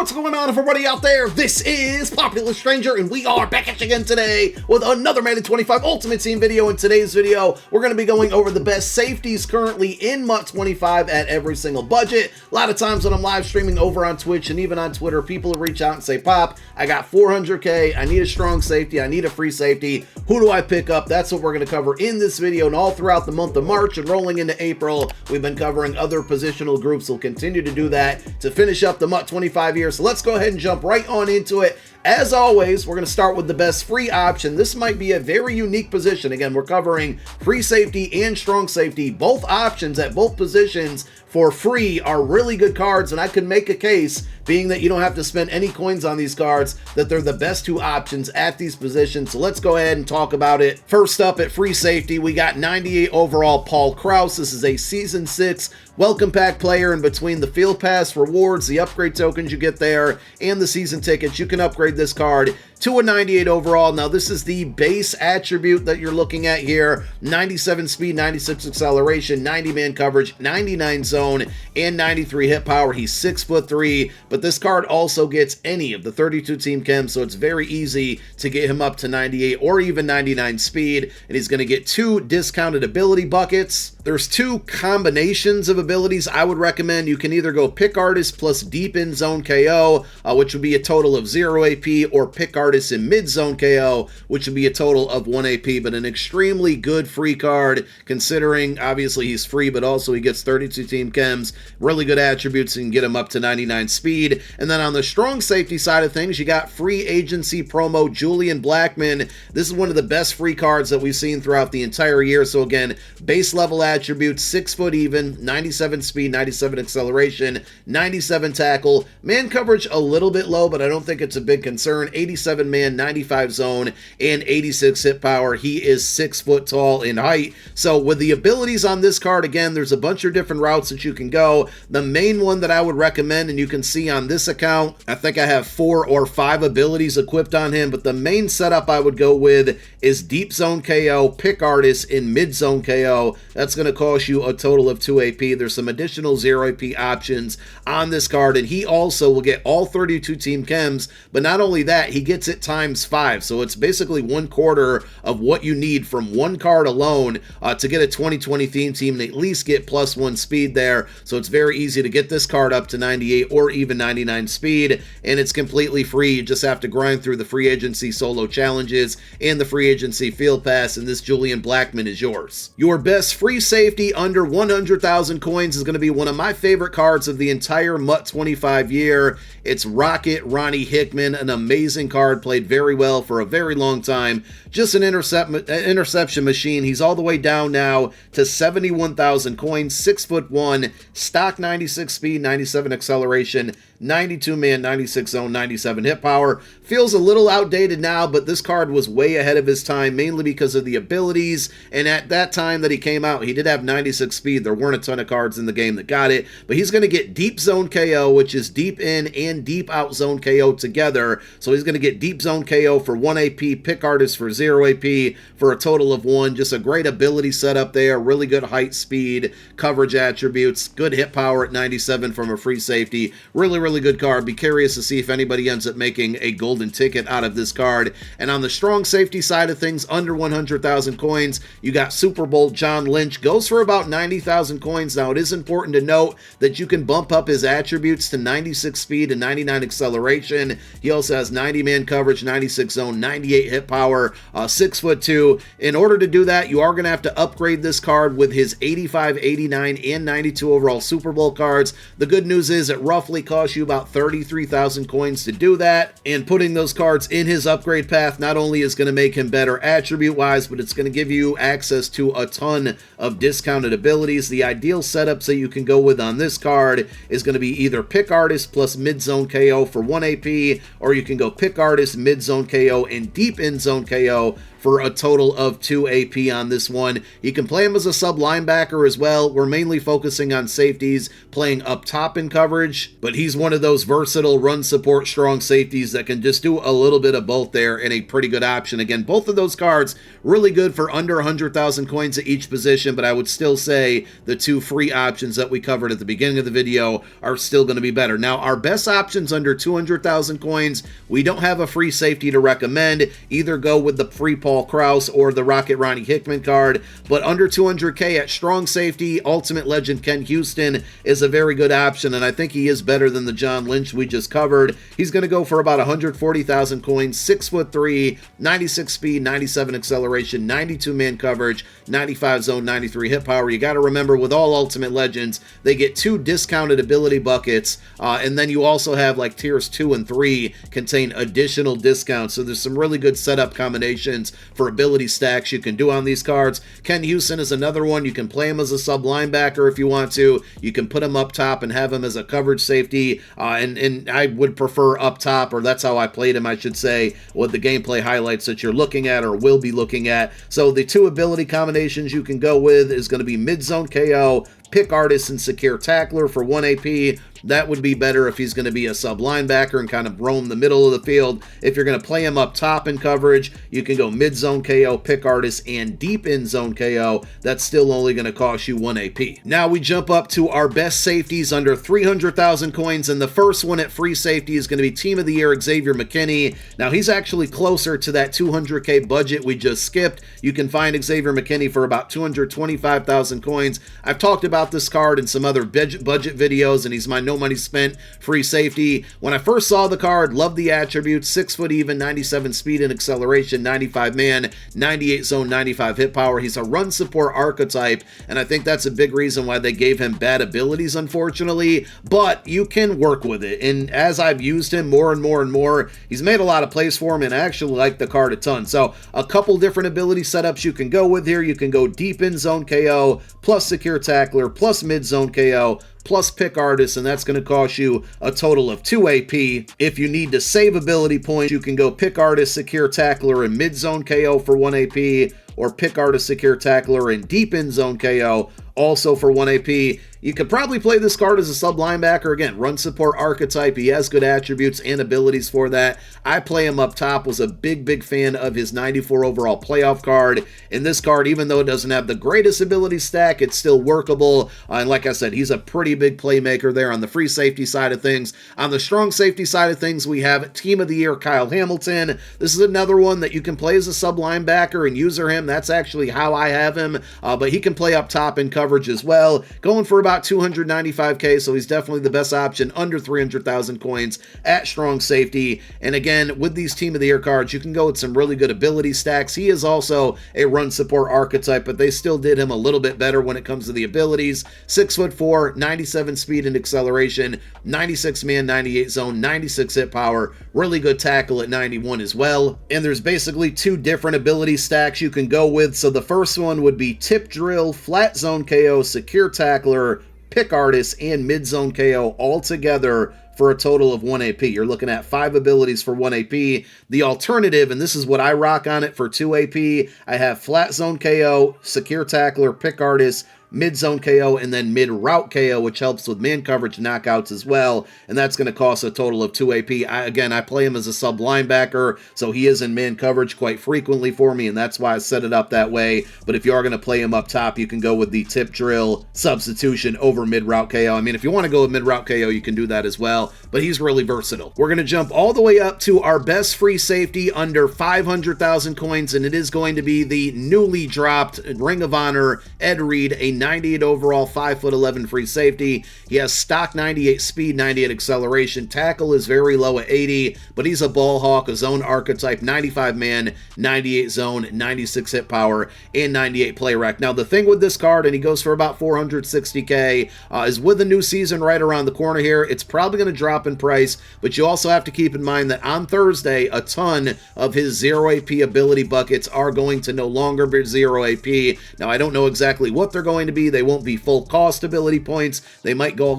What's going on, everybody out there? This is Popular Stranger, and we are back at you again today with another Madden 25 Ultimate Team video. In today's video, we're going to be going over the best safeties currently in MUT 25 at every single budget. A lot of times when I'm live streaming over on Twitch and even on Twitter, people will reach out and say, Pop, I got 400K, I need a strong safety, I need a free safety. Who do I pick up? That's what we're going to cover in this video, and all throughout the month of March and rolling into April, we've been covering other positional groups. We'll continue to do that to finish up the MUT 25 year. So let's go ahead and jump right on into it. As always, we're going to start with the best free option. This might be a very unique position. Again, we're covering free safety and strong safety. Both options at both positions for free are really good cards, and I could make a case, being that you don't have to spend any coins on these cards, that they're the best two options at these positions. So let's go ahead and talk about it. First up at free safety, we got 98 overall Paul Krause. This is a Season 6 welcome pack player, and between the field pass rewards, the upgrade tokens you get there, and the season tickets, you can upgrade this card to a 98 overall. Now, this is the base attribute that you're looking at here. 97 speed, 96 acceleration, 90 man coverage, 99 zone, and 93 hit power. He's 6'3", but this card also gets any of the 32 team chems, so it's very easy to get him up to 98 or even 99 speed, and he's going to get 2 discounted ability buckets. There's 2 combinations of abilities I would recommend. You can either go Pick Artist plus Deep in Zone KO, which would be a total of 0 AP, or Pick Artist in Mid Zone KO, which would be a total of 1 AP, but an extremely good free card, considering obviously he's free, but also he gets 32 team chems, really good attributes, and get him up to 99 speed. And then on the strong safety side of things, you got free agency promo Julian Blackmon. This is one of the best free cards that we've seen throughout the entire year. So again, base level attributes, 6 foot even, 97 speed, 97 acceleration, 97 tackle, man coverage a little bit low, but I don't think it's a big concern. 87 man, 95 zone, and 86 hit power. He is 6 foot tall in height. So with the abilities on this card, again, there's a bunch of different routes that you can go. The main one that I would recommend, and you can see on this account, I think I have 4 or 5 abilities equipped on him, but the main setup I would go with is Deep Zone KO, Pick Artist in Mid Zone KO. That's going to cost you a total of 2 AP. There's some additional 0 AP options on this card, and he also will get all 32 team chems, but not only that, he gets it times 5, so it's basically 1/4 of what you need from one card alone to get a 2020 theme team and at least get +1 speed there. So it's very easy to get this card up to 98 or even 99 speed, and it's completely free. You just have to grind through the free agency solo challenges and the free agency field pass, and this Julian Blackmon is yours. Your best free safety under 100,000 coins is going to be one of my favorite cards of the entire MUT 25 year. It's Rocket Ronnie Hickman, an amazing card, played very well for a very long time. Just an interception machine. He's all the way down now to 71,000 coins, 6'1", stock 96 speed, 97 acceleration, 92 man, 96 zone, 97 hit power. Feels a little outdated now, but this card was way ahead of his time, mainly because of the abilities, and at that time that he came out, he did have 96 speed. There weren't a ton of cards in the game that got it, but he's going to get Deep Zone KO, which is deep in and deep out zone KO together. So he's going to get Deep Zone KO for 1 AP, Pick Artist for 0 AP, for a total of 1. Just a great ability setup there, really good height, speed, coverage attributes, good hit power at 97 from a free safety. Really good card. Be curious to see if anybody ends up making a golden ticket out of this card. And on the strong safety side of things, under 100,000 coins, you got Super Bowl John Lynch. Goes for about 90,000 coins. Now, it is important to note that you can bump up his attributes to 96 speed and 99 acceleration. He also has 90 man coverage, 96 zone, 98 hit power, 6'2". In order to do that, you are going to have to upgrade this card with his 85, 89, and 92 overall Super Bowl cards. The good news is it roughly costs you about 33,000 coins to do that, and putting those cards in his upgrade path not only is going to make him better attribute wise, but it's going to give you access to a ton of discounted abilities. The ideal setups that you can go with on this card is going to be either Pick Artist plus Mid Zone KO for 1 AP, or you can go Pick Artist, Mid Zone KO, and Deep in Zone KO for a total of 2 AP on this one. You can play him as a sub linebacker as well. We're mainly focusing focusing on safeties, playing up top in coverage, but he's one of those versatile run support strong safeties that can just do a little bit of both there, and a pretty good option. Again, both of those cards really good for under 100,000 coins at each position, but I would still say the two free options that we covered at the beginning of the video are still going to be better. Now, our best options under 200,000 coins, we don't have a free safety to recommend. Either go with the free Paul Krause or the Rocket Ronnie Hickman card, but under 200K at strong safety, Ultimate Legend Ken Houston is a very good option, and I think he is better than the John Lynch we just covered. He's going to go for about 140,000 coins, 6'3", 96 speed, 97 acceleration, 92 man coverage, 95 zone, 93 hit power. You got to remember, with all Ultimate Legends, they get 2 discounted ability buckets, and then you also have like tiers 2 and 3 contain additional discounts, so there's some really good setup combinations for ability stacks you can do on these cards. Ken Houston is another one. You can play him as a sub linebacker if you want to. You can put him up top and have him as a coverage safety, and I would prefer up top, or that's how I played him, I should say, with the gameplay highlights that you're looking at or will be looking at. So the 2 ability combinations you can go with is going to be mid-zone KO, Pick Artist, and Secure Tackler for 1 AP. That would be better if he's going to be a sub linebacker and kind of roam the middle of the field. If you're going to play him up top in coverage, you can go mid-zone KO, Pick Artist, and deep in zone KO. That's still only going to cost you 1 AP. Now we jump up to our best safeties under 300,000 coins, and the first one at free safety is going to be Team of the Year Xavier McKinney. Now he's actually closer to that 200K budget we just skipped. You can find Xavier McKinney for about 225,000 coins. I've talked about this card in some other budget videos, and he's my no money spent free safety. When I first saw the card, loved the attributes: 6 foot even, 97 speed and acceleration, 95 man, 98 zone, 95 hit power. He's a run support archetype, and I think that's a big reason why they gave him bad abilities, unfortunately, but you can work with it. And as I've used him more and more and more, he's made a lot of plays for him, and I actually like the card a ton. So a couple different ability setups you can go with here. You can go deep in zone KO, plus Secure Tackler, plus mid zone KO, plus Pick Artist, and that's going to cost you a total of 2 AP. If you need to save ability points, you can go Pick Artist, Secure Tackler, and mid-zone KO for 1 AP, or Pick Artist, Secure Tackler, and deep in zone KO, also for 1 AP. You could probably play this card as a sub linebacker. Again, run support archetype. He has good attributes and abilities for that. I play him up top. Was a big fan of his 94 overall playoff card. And this card, even though it doesn't have the greatest ability stack, it's still workable. And like I said, he's a pretty big playmaker there on the free safety side of things. On the strong safety side of things, we have Team of the Year Kyle Hamilton. This is another one that you can play as a sub linebacker and user him. That's actually how I have him. But he can play up top in coverage as well. Going for about 295K, so he's definitely the best option under 300,000 coins at strong safety. And again, with these Team of the Year cards, you can go with some really good ability stacks. He is also a run support archetype, but they still did him a little bit better when it comes to the abilities. 6'4", 97 speed and acceleration, 96 man, 98 zone, 96 hit power, really good tackle at 91 as well. And there's basically 2 different ability stacks you can go with. So the first one would be Tip Drill, Flat Zone KO, Secure Tackler, Pick Artist, and mid-zone KO all together for a total of 1 AP. You're looking at 5 abilities for 1 AP. The alternative, and this is what I rock on it for 2 AP, I have Flat Zone KO, Secure Tackler, Pick Artist, mid-zone KO, and then mid-route KO, which helps with man coverage knockouts as well, and that's going to cost a total of 2 AP. I play him as a sub linebacker, so he is in man coverage quite frequently for me, and that's why I set it up that way. But if you are going to play him up top, you can go with the Tip Drill substitution over mid-route KO. I mean, if you want to go with mid-route KO, you can do that as well, but he's really versatile. We're going to jump all the way up to our best free safety under 500,000 coins, and it is going to be the newly dropped Ring of Honor Ed Reed, a 98 overall, 5'11" free safety. He has stock 98 speed, 98 acceleration. Tackle is very low at 80, but he's a ball hawk, a zone archetype, 95 man, 98 zone, 96 hit power, and 98 play rec. Now, the thing with this card, and he goes for about 460K, is with the new season right around the corner here, it's probably going to drop in price, but you also have to keep in mind that on Thursday, a ton of his 0 AP ability buckets are going to no longer be 0 AP. Now, I don't know exactly what they're going going to be. They won't be full cost ability points. They might go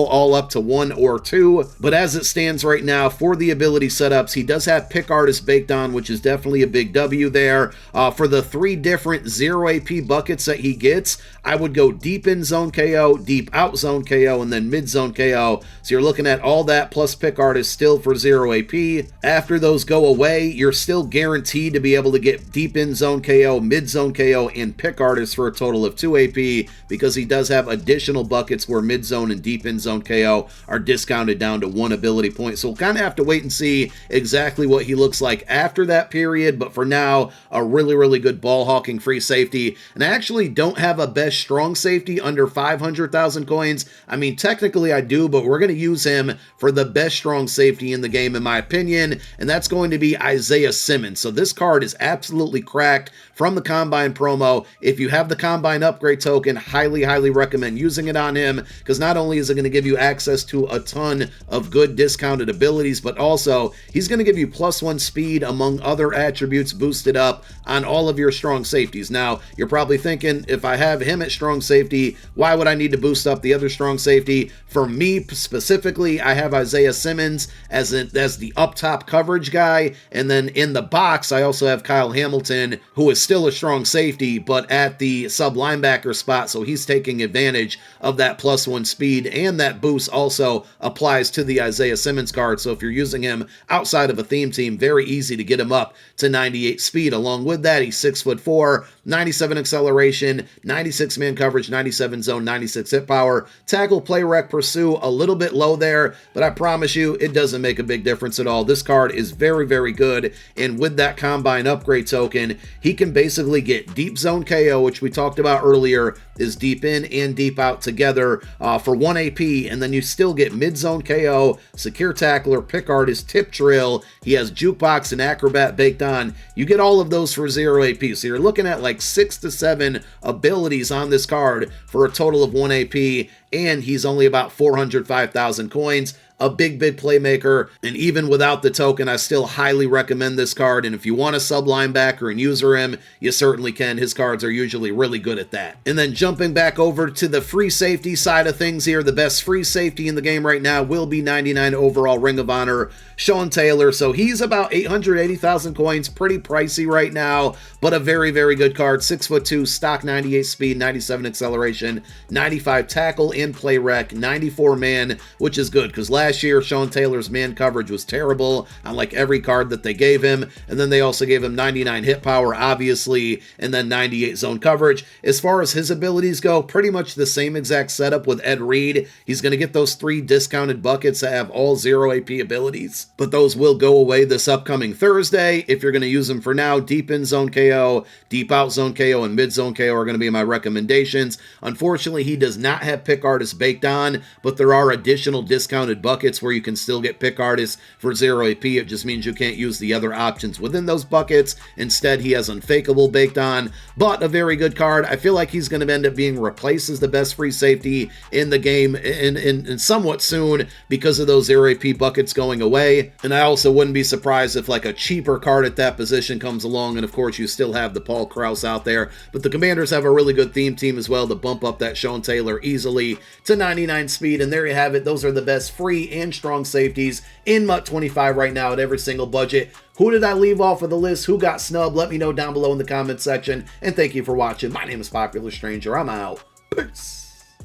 all up to 1 or 2. But as it stands right now, for the ability setups, he does have Pick Artist baked on, which is definitely a big W there. For the 3 different 0 AP buckets that he gets, I would go deep in zone KO, deep out zone KO, and then mid zone KO. So you're looking at all that plus Pick Artist still for 0 AP. After those go away, you're still guaranteed to be able to get deep in zone KO, mid zone KO, and Pick Artist for a total of 2 AP, because he does have additional buckets where mid zone and deep in zone KO are discounted down to 1 ability point. So we'll kind of have to wait and see exactly what he looks like after that period. But for now, a really good ball hawking free safety. And I actually don't have a best strong safety under 500,000 coins. I mean, technically I do, but we're going to use him for the best strong safety in the game, in my opinion, and that's going to be Isaiah Simmons. So this card is absolutely cracked from the Combine promo. If you have the Combine upgrade token, highly recommend using it on him, because not only is it going to give you access to a ton of good discounted abilities, but also he's going to give you +1 speed among other attributes boosted up on all of your strong safeties. Now, you're probably thinking, if I have him at strong safety, why would I need to boost up the other strong safety? For me specifically, I have Isaiah Simmons as the up top coverage guy, and then in the box, I also have Kyle Hamilton, who is still a strong safety, but at the sub linebacker spot, so he's taking advantage of that +1 speed, and that boost also applies to the Isaiah Simmons card. So if you're using him outside of a theme team, very easy to get him up to 98 speed. Along with that, he's 6'4", 97 acceleration, 96 man coverage, 97 zone, 96 hit power, tackle, play rec, pursue, a little bit low there, but I promise you it doesn't make a big difference at all. This card is very good, and with that Combine upgrade token, he can basically get deep zone KO, which we talked about earlier, is deep in and deep out together for 1 AP, and then you still get mid zone KO, secure tackler, Pick Artist, tip drill. He has jukebox and acrobat baked on. You get all of those for 0 AP, so you're looking at like 6 to 7 abilities on this card for a total of 1 AP, and he's only about 405,000 coins. A big playmaker, and even without the token, I still highly recommend this card. And if you want a sub linebacker and user him, you certainly can. His cards are usually really good at that. And then jumping back over to the free safety side of things here, the best free safety in the game right now will be 99 overall Ring of Honor Sean Taylor. So he's about 880,000 coins, pretty pricey right now, but a very good card. 6'2", stock 98 speed, 97 acceleration, 95 tackle and play rec, 94 man, which is good because last year Sean Taylor's man coverage was terrible on like every card that they gave him, and then they also gave him 99 hit power, obviously, and then 98 zone coverage. As far as his abilities go, pretty much the same exact setup with Ed Reed. He's going to get those 3 discounted buckets that have all 0 AP abilities, but those will go away this upcoming Thursday. If you're going to use them for now, deep in zone KO, deep out zone KO, and mid zone KO are going to be my recommendations. Unfortunately, he does not have Pick Artist baked on, but there are additional discounted buckets where you can still get Pick Artist for 0 AP. It just means you can't use the other options within those buckets. Instead, he has Unfakeable baked on, but a very good card. I feel like he's going to end up being replaced as the best free safety in the game in somewhat soon because of those 0 AP buckets going away. And I also wouldn't be surprised if like a cheaper card at that position comes along, and of course you still have the Paul Krause out there, but the Commanders have a really good theme team as well to bump up that Sean Taylor easily to 99 speed. And there you have it. Those are the best free and strong safeties in MUT 25 right now at every single budget. Who did I leave off of the list? Who got snubbed? Let me know down below in the comment section. And thank you for watching. My name is Popular Stranger. I'm out. Peace.